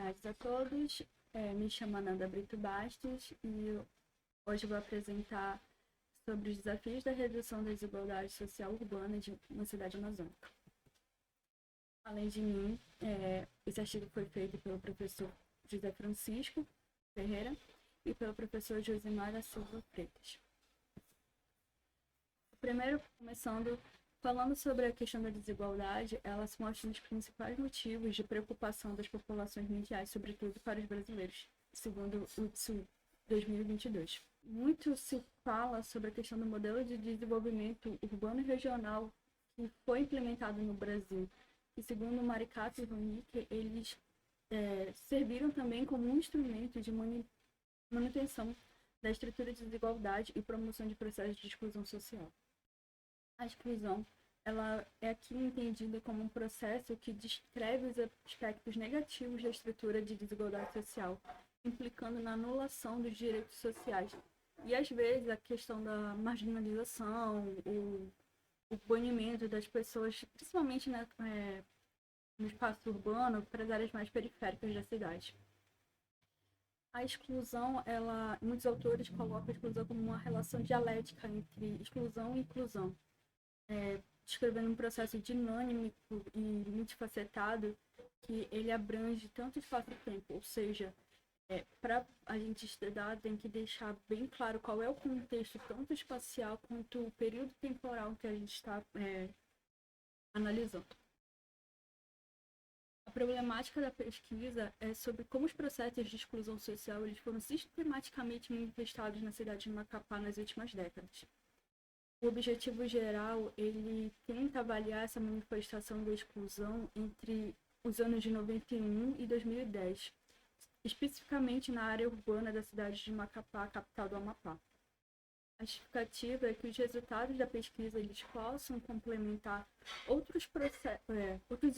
tardes a todos. Me chamo Ananda Brito Bastos e hoje vou apresentar sobre os desafios da redução da desigualdade social urbana de uma cidade amazônica. Além de mim, esse artigo foi feito pelo professor José Francisco Ferreira e pelo professor Josimar da Silva Freitas. Primeiro, começando falando sobre a questão da desigualdade, ela se mostra um dos principais motivos de preocupação das populações mundiais, sobretudo para os brasileiros, segundo o IDSU 2022. Muito se fala sobre a questão do modelo de desenvolvimento urbano e regional que foi implementado no Brasil, e segundo Maricato e Ronick, eles serviram também como um instrumento de manutenção da estrutura de desigualdade e promoção de processos de exclusão social. A exclusão, ela é aqui entendida como um processo que descreve os aspectos negativos da estrutura de desigualdade social, implicando na anulação dos direitos sociais. E, às vezes, a questão da marginalização, o banimento das pessoas, principalmente no espaço urbano, para as áreas mais periféricas da cidade. A exclusão, muitos autores colocam a exclusão como uma relação dialética entre exclusão e inclusão, descrevendo um processo dinâmico e multifacetado que ele abrange tanto espaço e tempo, ou seja, para a gente estudar tem que deixar bem claro qual é o contexto tanto espacial quanto o período temporal que a gente está analisando. A problemática da pesquisa é sobre como os processos de exclusão social eles foram sistematicamente manifestados na cidade de Macapá nas últimas décadas. O objetivo geral, ele tenta avaliar essa manifestação da exclusão entre os anos de 91 e 2010, especificamente na área urbana da cidade de Macapá, capital do Amapá. A justificativa é que os resultados da pesquisa eles possam complementar outros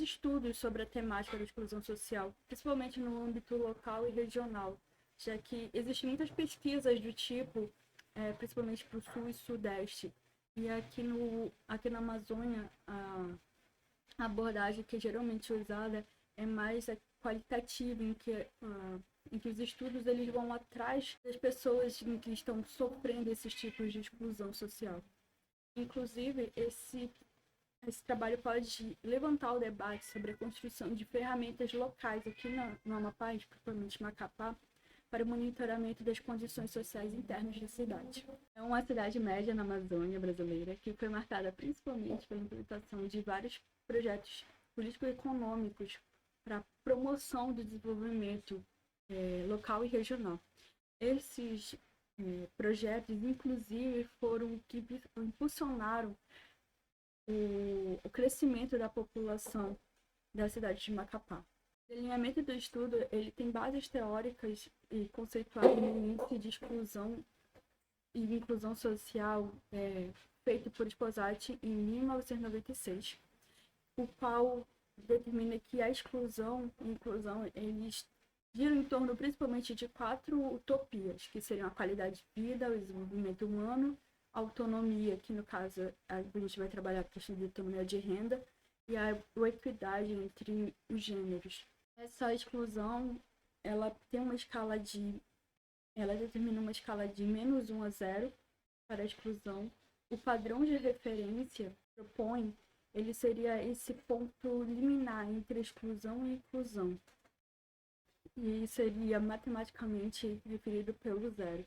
estudos sobre a temática da exclusão social, principalmente no âmbito local e regional, já que existem muitas pesquisas do tipo, principalmente para o sul e sudeste. E aqui na Amazônia, a abordagem que é geralmente usada é mais qualitativa, em que os estudos eles vão atrás das pessoas que estão sofrendo esses tipos de exclusão social. Inclusive, esse trabalho pode levantar o debate sobre a construção de ferramentas locais aqui no Amapá, principalmente Macapá, para o monitoramento das condições sociais internas da cidade. É uma cidade média na Amazônia brasileira que foi marcada principalmente pela implementação de vários projetos político-econômicos para promoção do desenvolvimento local e regional. Esses projetos, inclusive, foram que impulsionaram o crescimento da população da cidade de Macapá. O alinhamento do estudo ele tem bases teóricas e conceituais no índice de exclusão e inclusão social feito por Sposati em 1996, o qual determina que a exclusão e inclusão eles giram em torno principalmente de 4 utopias, que seriam a qualidade de vida, o desenvolvimento humano, a autonomia, que no caso a gente vai trabalhar a questão de autonomia de renda, e a equidade entre os gêneros. Essa exclusão, ela determina uma escala de -1 a 0 para a exclusão. O padrão de referência propõe, ele seria esse ponto liminar entre exclusão e inclusão. E seria matematicamente referido pelo 0.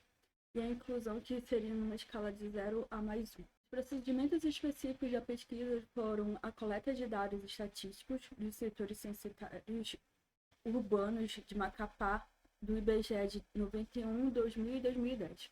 E a inclusão que seria numa escala de 0 a +1. Os procedimentos específicos da pesquisa foram a coleta de dados estatísticos dos setores censitários urbanos de Macapá, do IBGE de 91, 2000 e 2010.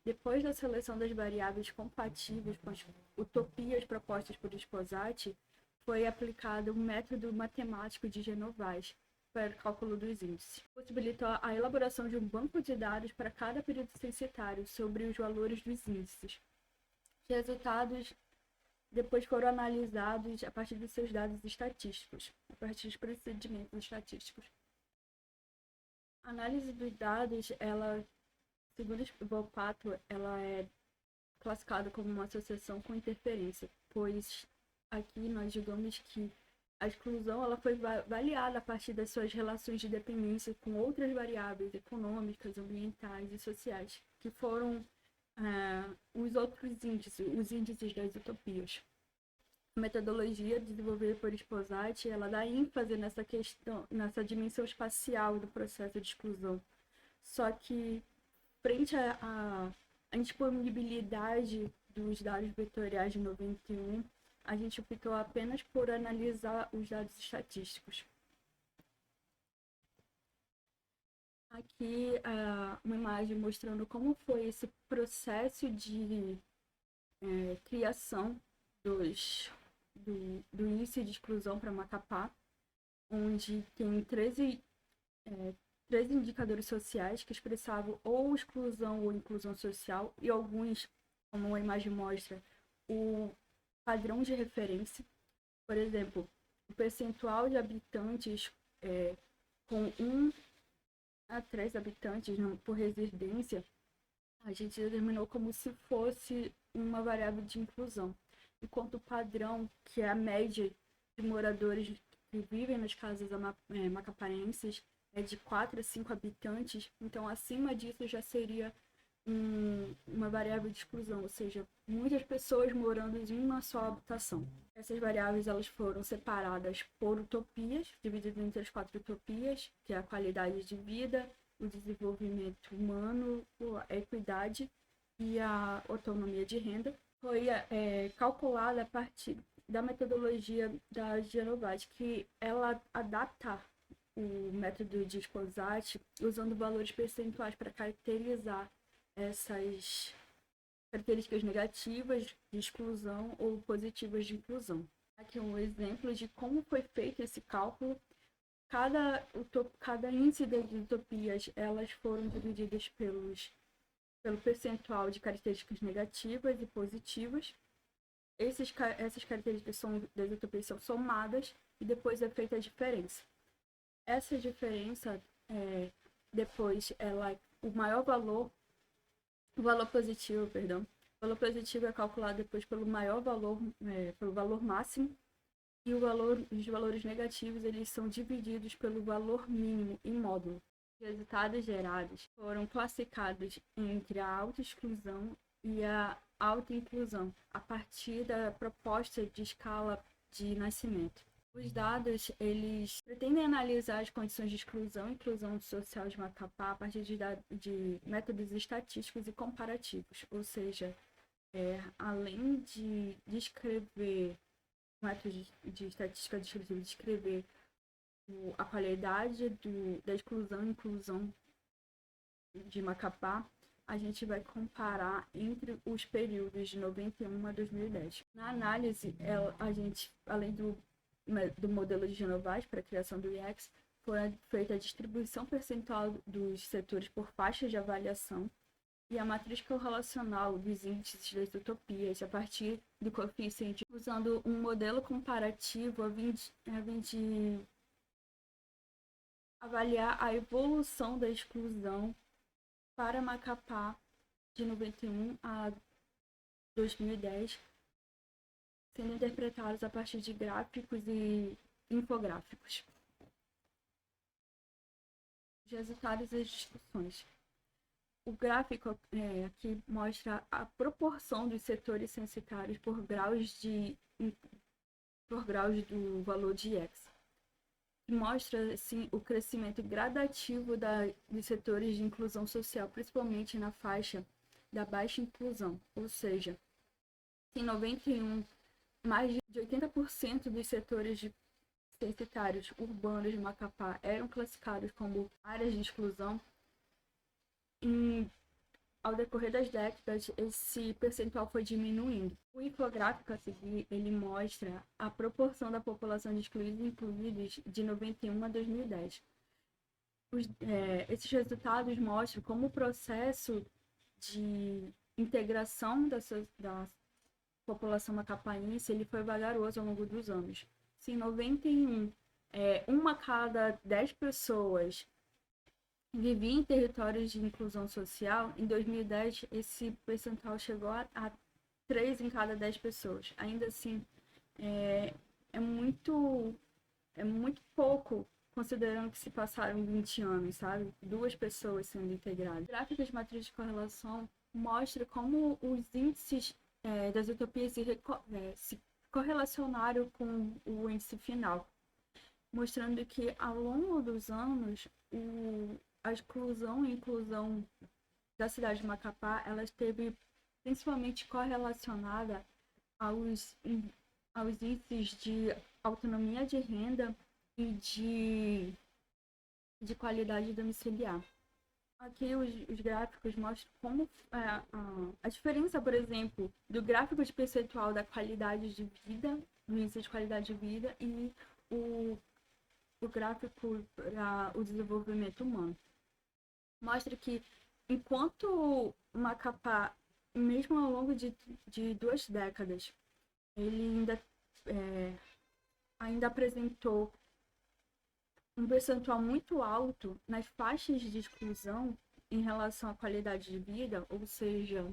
Depois da seleção das variáveis compatíveis com as utopias propostas por Sposati, foi aplicado um método matemático de Genovaes para o cálculo dos índices. Possibilitou a elaboração de um banco de dados para cada período censitário sobre os valores dos índices. Os resultados depois foram analisados a partir dos seus dados estatísticos, a partir dos procedimentos estatísticos. A análise dos dados, segundo o Volpato, ela é classificada como uma associação com interferência, pois aqui nós digamos que A exclusão ela foi avaliada a partir das suas relações de dependência com outras variáveis econômicas, ambientais e sociais, que foram os outros índices, os índices das utopias. A metodologia desenvolvida por Esposati, ela dá ênfase nessa questão, nessa dimensão espacial do processo de exclusão. Só que, frente à indisponibilidade dos dados vetoriais de 91, a gente optou apenas por analisar os dados estatísticos. Aqui, uma imagem mostrando como foi esse processo de criação do índice de exclusão para Macapá, onde tem 13 indicadores sociais que expressavam ou exclusão ou inclusão social, e alguns, como a imagem mostra, o padrão de referência. Por exemplo, o percentual de habitantes com 1 a 3 habitantes por residência, a gente determinou como se fosse uma variável de inclusão. Enquanto o padrão, que é a média de moradores que vivem nas casas macapaenses, é de 4 a 5 habitantes, então acima disso já seria uma variável de exclusão, ou seja, muitas pessoas morando em uma só habitação. Essas variáveis elas foram separadas por utopias, divididas entre as 4 utopias, que é a qualidade de vida, o desenvolvimento humano, a equidade e a autonomia de renda. Foi calculada a partir da metodologia da Genovati, que ela adapta o método de Esposati usando valores percentuais para caracterizar essas características negativas de exclusão ou positivas de inclusão. Aqui é um exemplo de como foi feito esse cálculo. Cada índice de utopias, elas foram divididas pelo percentual de características negativas e positivas. Essas características das utopias são somadas e depois é feita a diferença. Essa diferença, depois, o valor positivo é calculado depois pelo valor máximo, e os valores negativos eles são divididos pelo valor mínimo em módulo. Os resultados gerados foram classificados entre a autoexclusão e a autoinclusão, a partir da proposta de escala de nascimento. Os dados, eles pretendem analisar as condições de exclusão e inclusão social de Macapá a partir de métodos estatísticos e comparativos, ou seja, além de descrever métodos de estatística descritiva, descrever a qualidade da exclusão e inclusão de Macapá, a gente vai comparar entre os períodos de 91 a 2010. Na análise, a gente, além do modelo de Genovati para a criação do IEX, foi feita a distribuição percentual dos setores por faixas de avaliação e a matriz correlacional dos índices das utopias a partir do coeficiente, usando um modelo comparativo a fim de avaliar a evolução da exclusão para Macapá de 91 a 2010, sendo interpretados a partir de gráficos e infográficos. Os resultados e as discussões. O gráfico aqui mostra a proporção dos setores censitários por graus do valor de X. Mostra, assim, o crescimento gradativo dos setores de inclusão social, principalmente na faixa da baixa inclusão, ou seja, em 91, mais de 80% dos setores censitários urbanos de Macapá eram classificados como áreas de exclusão. Ao decorrer das décadas, esse percentual foi diminuindo. O infográfico a seguir, ele mostra a proporção da população de excluídos e incluídos de 91 a 2010. Esses resultados mostram como o processo de integração da população macapaense ele foi vagaroso ao longo dos anos. Se em 91, uma a cada 10 pessoas vivia em territórios de inclusão social, em 2010 esse percentual chegou a 3 em cada 10 pessoas. Ainda assim, é muito é muito pouco, considerando que se passaram 20 anos, sabe? 2 pessoas sendo integradas. O gráfico de matriz de correlação mostra como os índices das utopias se correlacionaram com o índice final, mostrando que ao longo dos anos a exclusão e inclusão da cidade de Macapá, ela esteve principalmente correlacionada aos índices de autonomia de renda e de qualidade domiciliar. Aqui os gráficos mostram como a diferença, por exemplo, do gráfico de percentual da qualidade de vida, do índice de qualidade de vida, e o gráfico para o desenvolvimento humano. Mostra que enquanto Macapá, mesmo ao longo de 2 décadas, ele ainda apresentou um percentual muito alto nas faixas de exclusão em relação à qualidade de vida, ou seja,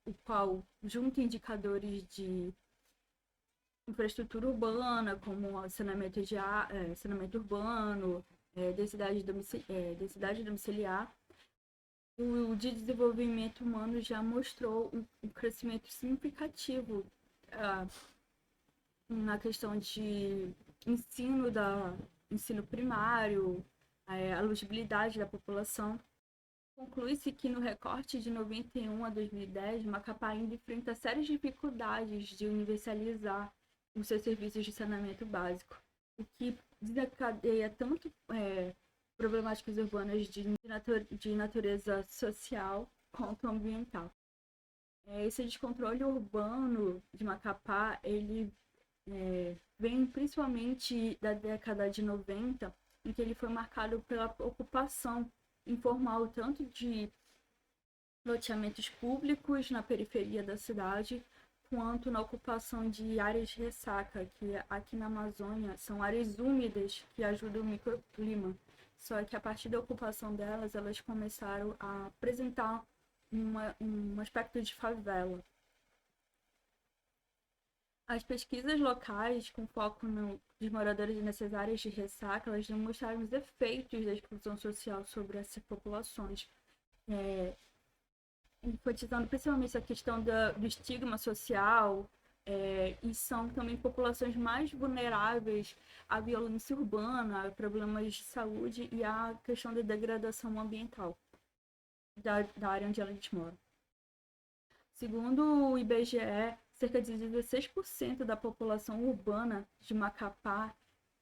o qual junta indicadores de infraestrutura urbana, como saneamento urbano, densidade domiciliar. O de desenvolvimento humano já mostrou um crescimento significativo na questão de ensino primário, a elegibilidade da população. Conclui-se que no recorte de 91 a 2010, Macapá ainda enfrenta sérias dificuldades de universalizar os seus serviços de saneamento básico, o que desencadeia tanto problemáticas urbanas de natureza social quanto ambiental. Esse descontrole urbano de Macapá, ele vem principalmente da década de 90, em que ele foi marcado pela ocupação informal tanto de loteamentos públicos na periferia da cidade, quanto na ocupação de áreas de ressaca, que aqui na Amazônia são áreas úmidas que ajudam o microclima. Só que a partir da ocupação delas, elas começaram a apresentar um aspecto de favela. As pesquisas locais, com foco nos moradores nessas áreas de ressaca, elas demonstraram os efeitos da exclusão social sobre essas populações, enfatizando principalmente a questão do estigma social, e são também populações mais vulneráveis à violência urbana, a problemas de saúde e à questão da degradação ambiental da área onde elas moram. Segundo o IBGE, cerca de 16% da população urbana de Macapá,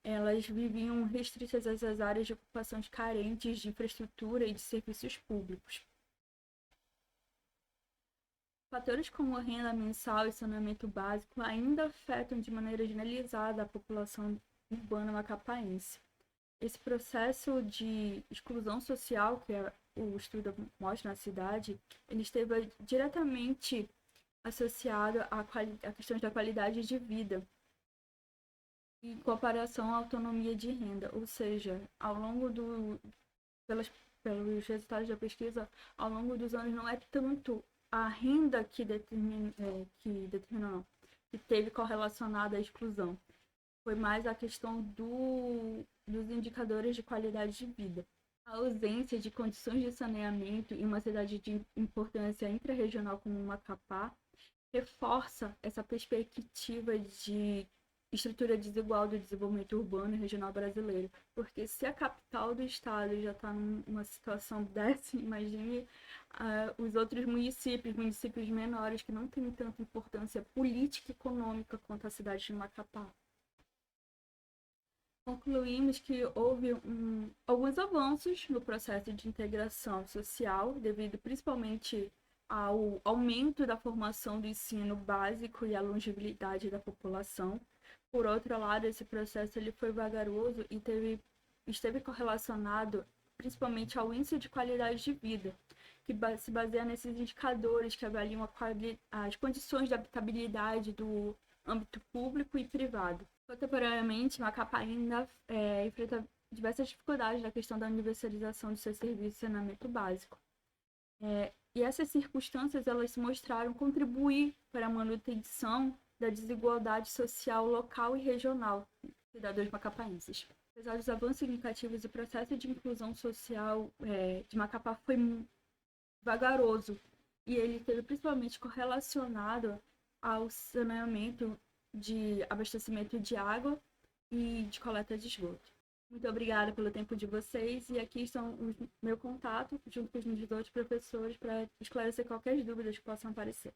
elas viviam restritas a essas áreas de ocupações carentes de infraestrutura e de serviços públicos. Fatores como renda mensal e saneamento básico ainda afetam de maneira generalizada a população urbana macapaense. Esse processo de exclusão social, que o estudo mostra na cidade, ele esteve diretamente associado à questão da qualidade de vida em comparação à autonomia de renda, ou seja, ao longo pelos resultados da pesquisa, ao longo dos anos não é tanto a renda que teve correlacionada à exclusão, foi mais a questão dos indicadores de qualidade de vida. A ausência de condições de saneamento em uma cidade de importância intra-regional como Macapá reforça essa perspectiva de estrutura desigual do desenvolvimento urbano e regional brasileiro. Porque se a capital do estado já está numa situação dessa, imagine os outros municípios menores que não têm tanta importância política e econômica quanto a cidade de Macapá. Concluímos que houve alguns avanços no processo de integração social, devido principalmente ao aumento da formação do ensino básico e à longevidade da população. Por outro lado, esse processo ele foi vagaroso e esteve correlacionado principalmente ao índice de qualidade de vida, que se baseia nesses indicadores que avaliam as condições de habitabilidade do âmbito público e privado. Contemporaneamente, Macapá ainda enfrenta diversas dificuldades na questão da universalização de seus serviços de saneamento básico. E essas circunstâncias elas se mostraram contribuir para a manutenção da desigualdade social local e regional dos cidadãos macapaenses. Apesar dos avanços significativos, o processo de inclusão social de Macapá foi vagaroso e ele esteve principalmente correlacionado ao saneamento de abastecimento de água e de coleta de esgoto. Muito obrigada pelo tempo de vocês e aqui estão o meu contato junto com os meus outros professores para esclarecer qualquer dúvidas que possam aparecer.